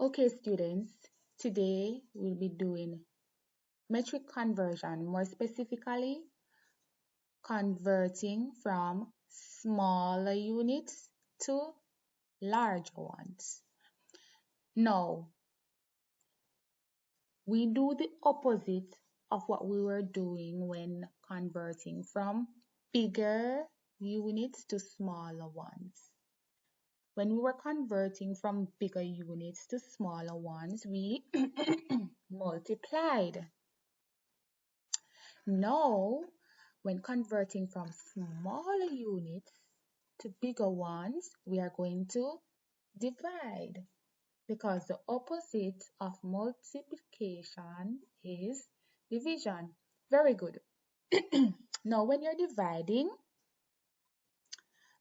Okay, students, today we'll be doing metric conversion, more specifically, converting from smaller units to larger ones. Now, we do the opposite of what we were doing when converting from bigger units to smaller ones. When we were converting from bigger units to smaller ones, we multiplied. Now, when converting from smaller units to bigger ones, we are going to divide because the opposite of multiplication is division. Very good. Now, when you're dividing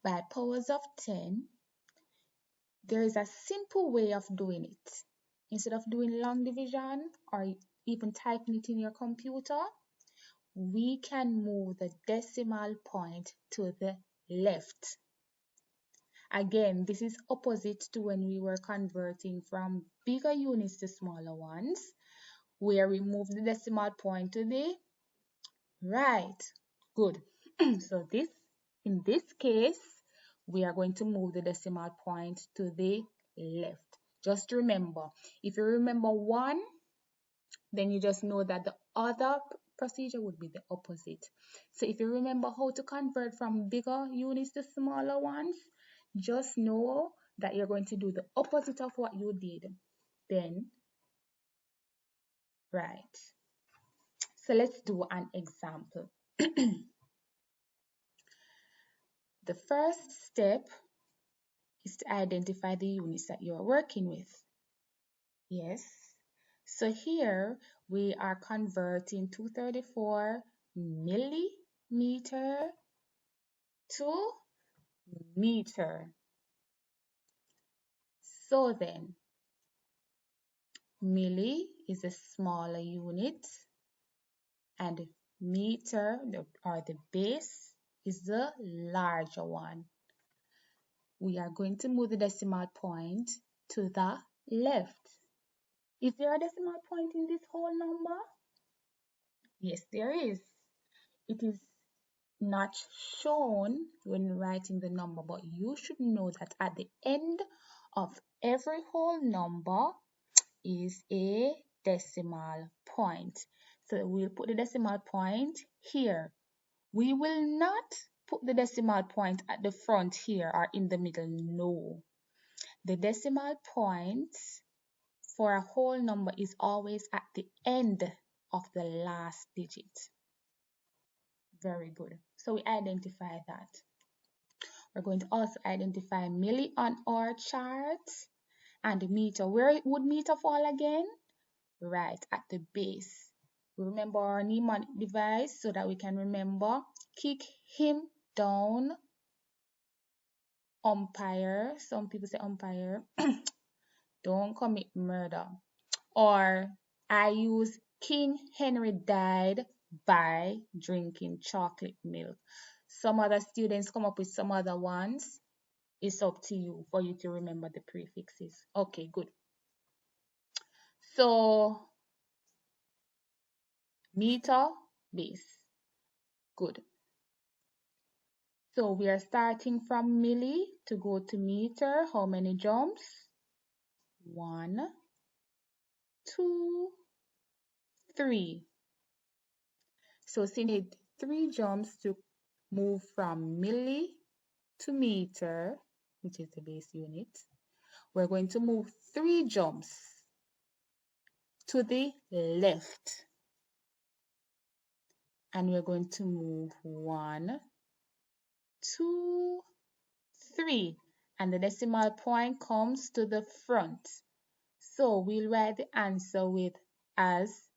by powers of 10, there is a simple way of doing it. Instead of doing long division or even typing it in your computer, we can move the decimal point to the left. Again, this is opposite to when we were converting from bigger units to smaller ones, where we move the decimal point to the right. Good. So in this case, we are going to move the decimal point to the left. Just remember, if you remember 1, then you just know that the other procedure would be the opposite. So if you remember how to convert from bigger units to smaller ones, just know that you're going to do the opposite of what you did. Then, right. So let's do an example. The first step is to identify the units that you're working with. Yes. So here we are converting 234 millimeter to meter. So then, milli is a smaller unit and meter or the base is the larger one. We are going to move the decimal point to the left. Is there a decimal point in this whole number? Yes, there is. It is not shown when writing the number, but you should know that at the end of every whole number is a decimal point. So we'll put the decimal point here. We will not put the decimal point at the front here or in the middle. No. The decimal point for a whole number is always at the end of the last digit. Very good. So we identify that. We're going to also identify milli on our chart and meter. Where would meter fall again? Right at the base. We remember our mnemonic device so that we can remember. Kick him down. Umpire. Some people say umpire. Don't commit murder. Or I use King Henry died by drinking chocolate milk. Some other students come up with some other ones. It's up to you for you to remember the prefixes. Okay, good. So, meter, base. Good. So we are starting from milli to go to meter. How many jumps? 1, 2, 3. So since we need 3 jumps to move from milli to meter, which is the base unit, we're going to move 3 jumps to the left. And we're going to move 1, 2, 3. And the decimal point comes to the front. So we'll write the answer with as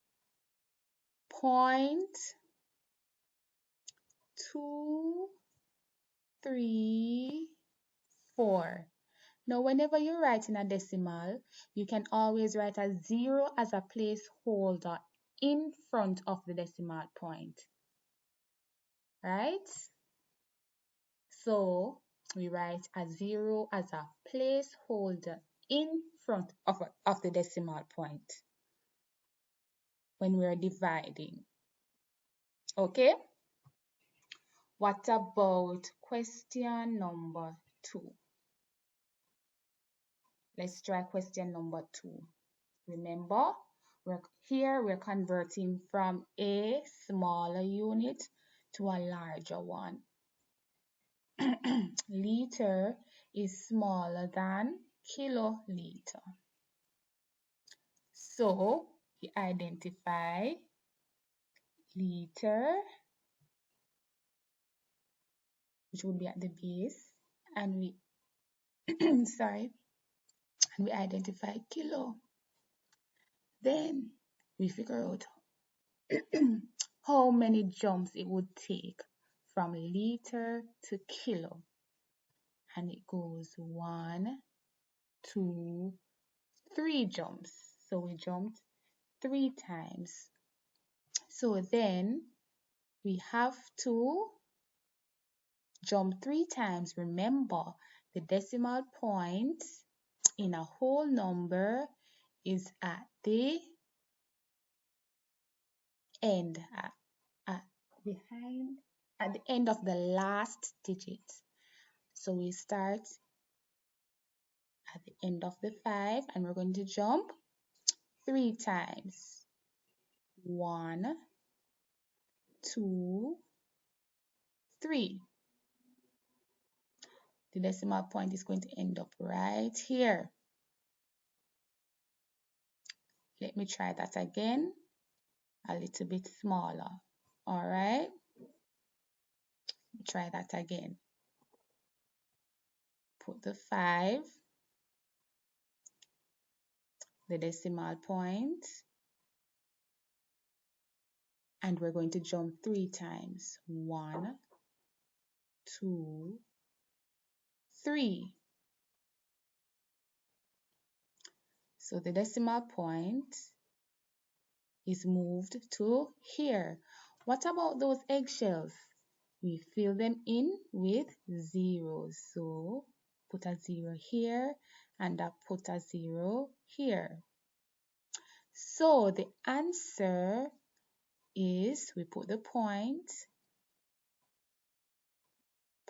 0.234. Now, whenever you're writing a decimal, you can always write a 0 as a placeholder in front of the decimal point. Right? So, we write a 0 as a placeholder in front of the decimal point when we're dividing. Okay? What about question number 2? Let's try question number 2. Remember, we're converting from a smaller unit to a larger one. Liter is smaller than kiloliter. So we identify liter, which would be at the base, and we sorry, and we identify kilo. Then we figure out how many jumps it would take from liter to kilo. And it goes 1, 2, 3 jumps. So we jumped 3 times. So then we have to jump 3 times. Remember, the decimal point in a whole number is at the end, at the end of the last digit. So we start at the end of the 5 and we're going to jump 3 times. 1, 2, 3. The decimal point is going to end up right here. Let me try that again, a little bit smaller. All right, try that again. Put the 5, the decimal point, and we're going to jump 3 times. 1, 2, 3. So the decimal point is moved to here. What about those eggshells? We fill them in with zeros. So put a 0 here and put a 0 here. So the answer is, we put the point,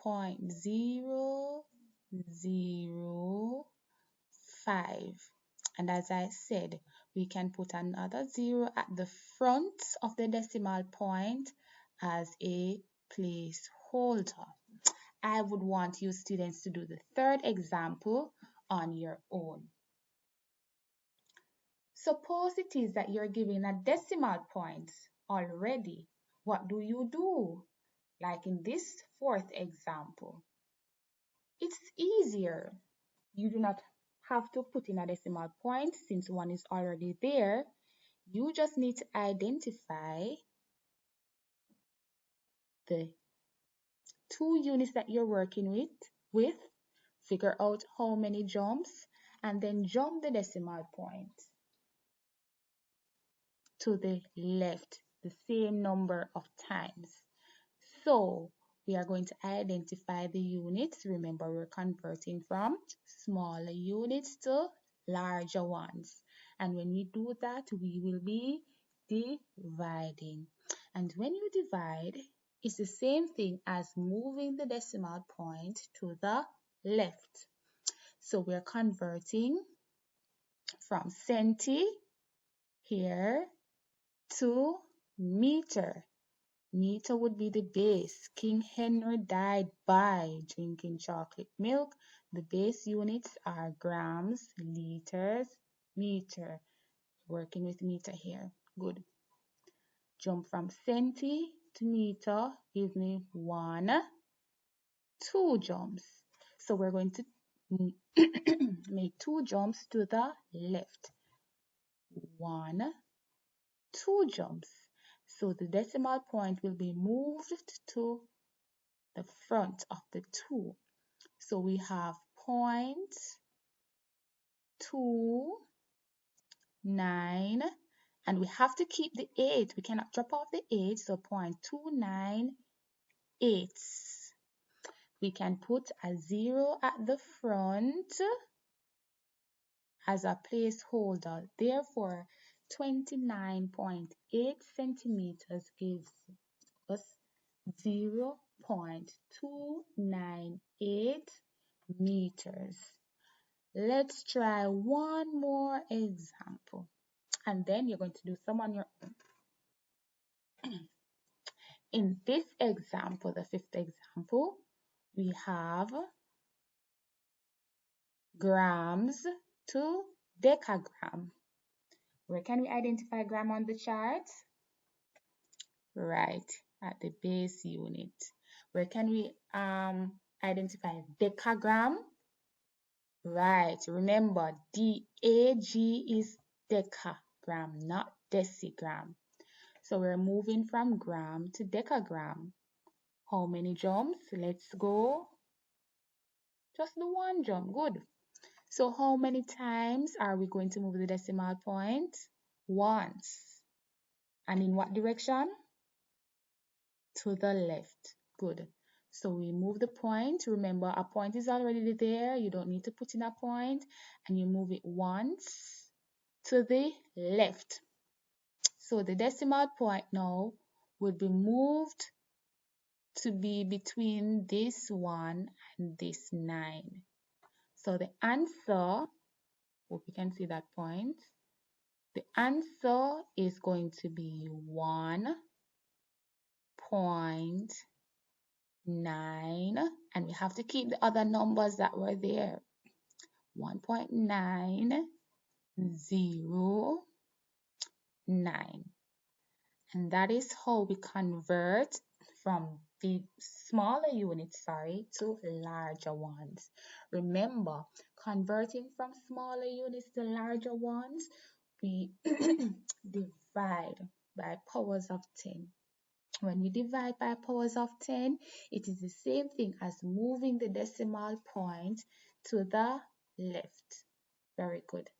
0.005. And as I said, we can put another 0 at the front of the decimal point as a placeholder. I would want you students to do the third example on your own. Suppose it is that you're given a decimal point already. What do you do? Like in this fourth example. It's easier. You do not have to put in a decimal point since one is already there. You just need to identify the 2 units that you're working with, figure out how many jumps, and then jump the decimal point to the left the same number of times. So we are going to identify the units. Remember, we're converting from smaller units to larger ones. And when we do that, we will be dividing. And when you divide, it's the same thing as moving the decimal point to the left. So we're converting from centi here to meter. Meter would be the base. King Henry died by drinking chocolate milk. The base units are grams, liters, meter. Working with meter here. Good. Jump from centi to meter gives me 1, 2 jumps. So we're going to make 2 jumps to the left. 1, 2 jumps. So the decimal point will be moved to the front of the 2. So we have 0.29, and we have to keep the 8. We cannot drop off the 8, so 0.298. We can put a 0 at the front as a placeholder. Therefore, 29.8 centimeters gives us 0.298 meters. Let's try one more example, and then you're going to do some on your own. In this example, the fifth example, we have grams to decagram. Where can we identify gram on the chart? Right, at the base unit. Where can we identify decagram? Right, remember DAG is decagram, not decigram. So we're moving from gram to decagram. How many jumps? Let's go. Just the one jump. Good. So how many times are we going to move the decimal point? Once. And in what direction? To the left. Good. So we move the point. Remember, a point is already there. You don't need to put in a point. And you move it once to the left. So the decimal point now would be moved to be between this 1 and this 9. So the answer, hope you can see that point, the answer is going to be 1.9, and we have to keep the other numbers that were there. 1.909. And that is how we convert from the smaller units, to larger ones. Remember, converting from smaller units to larger ones, we divide by powers of 10. When we divide by powers of 10, it is the same thing as moving the decimal point to the left. Very good.